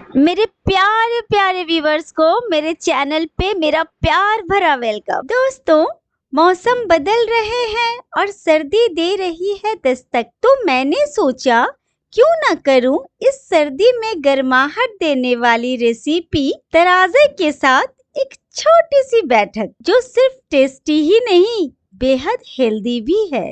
मेरे प्यारे प्यारे व्यूवर्स को मेरे चैनल पे मेरा प्यार भरा वेलकम। दोस्तों, मौसम बदल रहे हैं और सर्दी दे रही है दस्तक, तो मैंने सोचा क्यों ना करूं इस सर्दी में गर्माहट देने वाली रेसिपी तराजे के साथ एक छोटी सी बैठक जो सिर्फ टेस्टी ही नहीं बेहद हेल्दी भी है।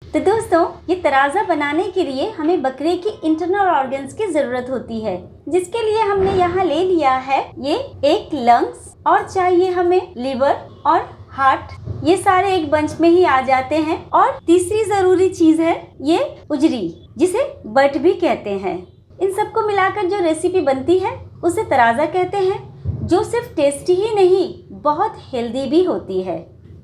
तो दोस्तों, ये तराजा बनाने के लिए हमें बकरे की इंटरनल ऑर्गन्स की जरूरत होती है, जिसके लिए हमने यहाँ ले लिया है ये एक लंग्स और चाहिए हमें लिवर और हार्ट। ये सारे एक बंच में ही आ जाते हैं। और तीसरी जरूरी चीज है ये उजरी, जिसे बट भी कहते हैं। इन सबको मिलाकर जो रेसिपी बनती है उसे तराजा कहते हैं, जो सिर्फ टेस्टी ही नहीं बहुत हेल्दी भी होती है।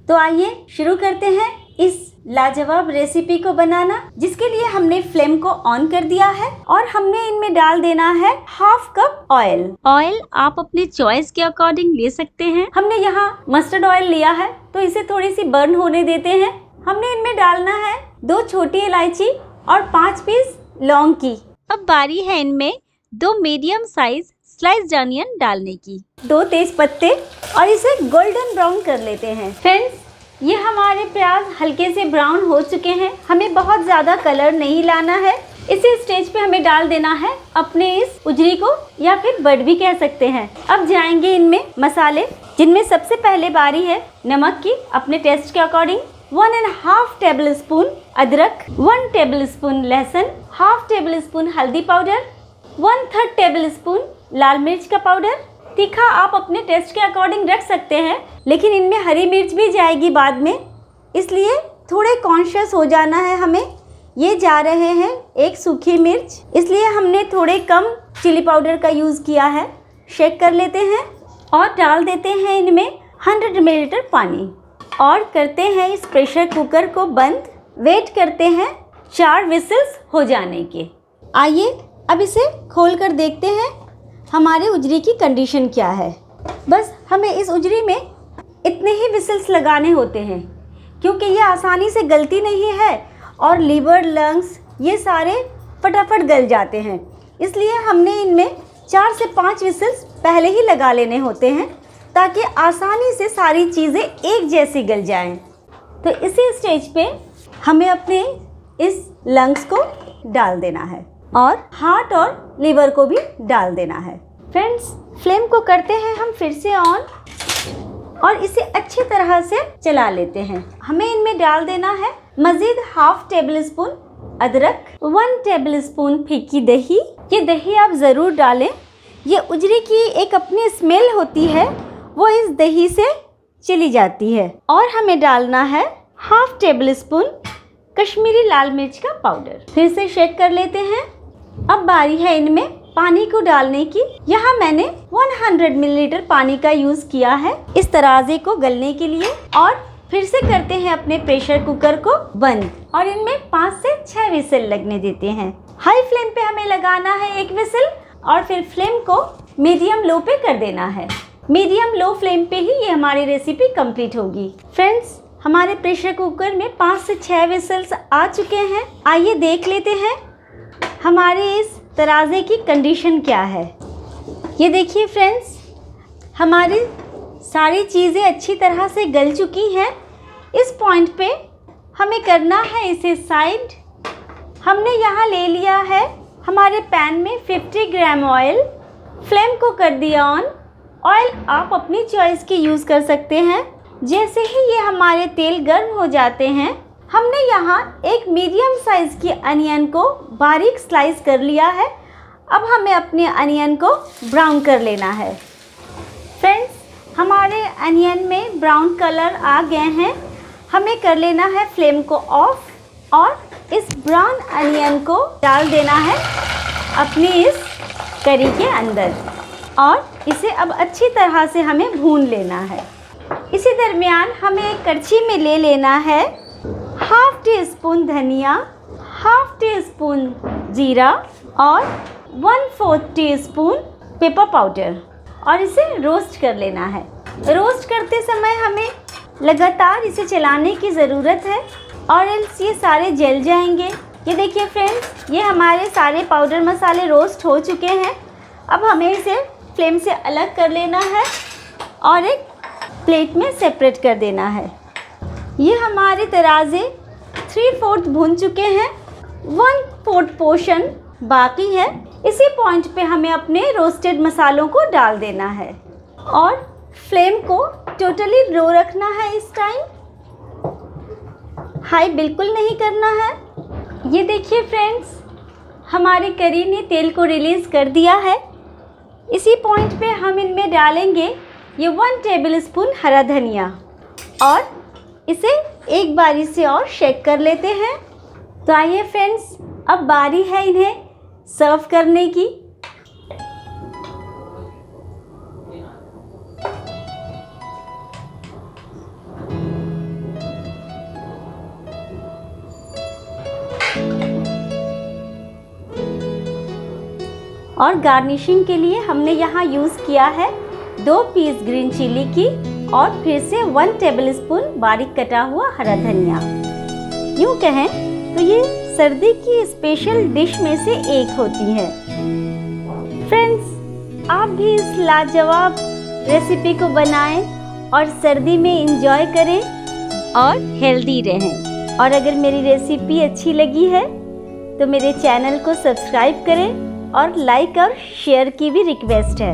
तो आइए शुरू करते हैं इस लाजवाब रेसिपी को बनाना, जिसके लिए हमने फ्लेम को ऑन कर दिया है और हमने इनमें डाल देना है हाफ कप ऑयल। ऑयल आप अपने चॉइस के अकॉर्डिंग ले सकते हैं। हमने यहाँ मस्टर्ड ऑयल लिया है तो इसे थोड़ी सी बर्न होने देते हैं। हमने इनमें डालना है 2 छोटी इलायची और 5 पीस लौंग की। अब बारी है इनमें 2 मीडियम साइज स्लाइस्ड अनियन डालने की, 2 तेज पत्ते और इसे गोल्डन ब्राउन कर लेते हैं। फ्रेंड्स, ये हमारे प्याज हल्के से ब्राउन हो चुके हैं। हमें बहुत ज़्यादा कलर नहीं लाना है। इसी स्टेज पे हमें डाल देना है अपने इस उजरी को, या फिर बड भी कह सकते हैं। अब जाएंगे इनमें मसाले, जिनमें सबसे पहले बारी है नमक की, अपने टेस्ट के अकॉर्डिंग। 1.5 टेबल स्पून अदरक, 1 टेबल स्पून लहसुन, हाफ टेबल स्पून हल्दी पाउडर, 1/3 टेबल स्पून लाल मिर्च का पाउडर। तीखा आप अपने टेस्ट के अकॉर्डिंग रख सकते हैं, लेकिन इनमें हरी मिर्च भी जाएगी बाद में, इसलिए थोड़े कॉन्शियस हो जाना है हमें। ये जा रहे हैं 1 सूखी मिर्च, इसलिए हमने थोड़े कम चिली पाउडर का यूज़ किया है। शेक कर लेते हैं और डाल देते हैं इनमें 100 मिलीलीटर पानी और करते हैं इस प्रेशर कुकर को बंद। वेट करते हैं 4 विसिल्स हो जाने के। आइए अब इसे खोल कर देखते हैं हमारे उजरी की कंडीशन क्या है। बस हमें इस उजरी में इतने ही विसिल्स लगाने होते हैं, क्योंकि ये आसानी से गलती नहीं है और लीवर, लंग्स ये सारे फटाफट गल जाते हैं। इसलिए हमने इनमें 4 से 5 विसिल्स पहले ही लगा लेने होते हैं, ताकि आसानी से सारी चीज़ें एक जैसी गल जाएं। तो इसी स्टेज पे हमें अपने इस लंग्स को डाल देना है और हार्ट और लिवर को भी डाल देना है। फ्रेंड्स, फ्लेम को करते हैं हम फिर से ऑन और इसे अच्छी तरह से चला लेते हैं। हमें इनमें डाल देना है मज़ीद हाफ टेबल स्पून अदरक, 1 टेबल स्पून फीकी दही। ये दही आप ज़रूर डालें, ये उजरी की एक अपनी स्मेल होती है, वो इस दही से चली जाती है। और हमें डालना है हाफ टेबल स्पून कश्मीरी लाल मिर्च का पाउडर। फिर से शेक कर लेते हैं। अब बारी है इनमें पानी को डालने की। यहाँ मैंने 100 मिलीलीटर पानी का यूज़ किया है इस तराजे को गलने के लिए। और फिर से करते हैं अपने प्रेशर कुकर को बंद और इनमें 5 से 6 विसिल लगने देते हैं। हाई फ्लेम पे हमें लगाना है 1 विसिल और फिर फ्लेम को मीडियम लो पे कर देना है। मीडियम लो फ्लेम पे ही ये हमारी रेसिपी कंप्लीट होगी। फ्रेंड्स, हमारे प्रेशर कुकर में 5 से 6 विसिल्स आ चुके हैं। आइए देख लेते हैं हमारे इस तराजे की कंडीशन क्या है। ये देखिए फ्रेंड्स, हमारी सारी चीज़ें अच्छी तरह से गल चुकी हैं। इस पॉइंट पे हमें करना है इसे साइड। हमने यहाँ ले लिया है हमारे पैन में 50 ग्राम ऑयल। फ्लेम को कर दिया ऑन। ऑयल आप अपनी चॉइस की यूज़ कर सकते हैं। जैसे ही ये हमारे तेल गर्म हो जाते हैं, हमने यहाँ एक मीडियम साइज़ की अनियन को बारीक स्लाइस कर लिया है। अब हमें अपने अनियन को ब्राउन कर लेना है। फ्रेंड्स, हमारे अनियन में ब्राउन कलर आ गए हैं। हमें कर लेना है फ्लेम को ऑफ और इस ब्राउन अनियन को डाल देना है अपनी इस करी के अंदर और इसे अब अच्छी तरह से हमें भून लेना है। इसी दरमियान हमें एक कड़छी में ले लेना है हाफ टी स्पून धनिया, हाफ टी स्पून जीरा और 1/4 टी स्पून पेपर पाउडर और इसे रोस्ट कर लेना है। रोस्ट करते समय हमें लगातार इसे चलाने की ज़रूरत है और ये सारे जल जाएंगे। ये देखिए फ्रेंड्स, ये हमारे सारे पाउडर मसाले रोस्ट हो चुके हैं। अब हमें इसे फ्लेम से अलग कर लेना है और एक प्लेट में सेपरेट कर देना है। ये हमारे तराज़े 3/4 भून चुके हैं, 1/4 पोर्शन बाकी है। इसी पॉइंट पे हमें अपने रोस्टेड मसालों को डाल देना है और फ्लेम को टोटली लो रखना है। इस टाइम हाई बिल्कुल नहीं करना है। ये देखिए फ्रेंड्स, हमारी करी ने तेल को रिलीज़ कर दिया है। इसी पॉइंट पे हम इनमें डालेंगे ये 1 टेबलस्पून हरा धनिया और इसे एक बारी से और शेक कर लेते हैं। तो आइए फ्रेंड्स, अब बारी है इन्हें सर्व करने की। और गार्निशिंग के लिए हमने यहाँ यूज़ किया है 2 पीस ग्रीन चिली की और फिर से 1 टेबलस्पून बारीक कटा हुआ हरा धनिया। यूँ कहें तो ये सर्दी की स्पेशल डिश में से एक होती है। फ्रेंड्स, आप भी इस लाजवाब रेसिपी को बनाएं और सर्दी में एंजॉय करें और हेल्दी रहें। और अगर मेरी रेसिपी अच्छी लगी है तो मेरे चैनल को सब्सक्राइब करें और लाइक और शेयर की भी रिक्वेस्ट है।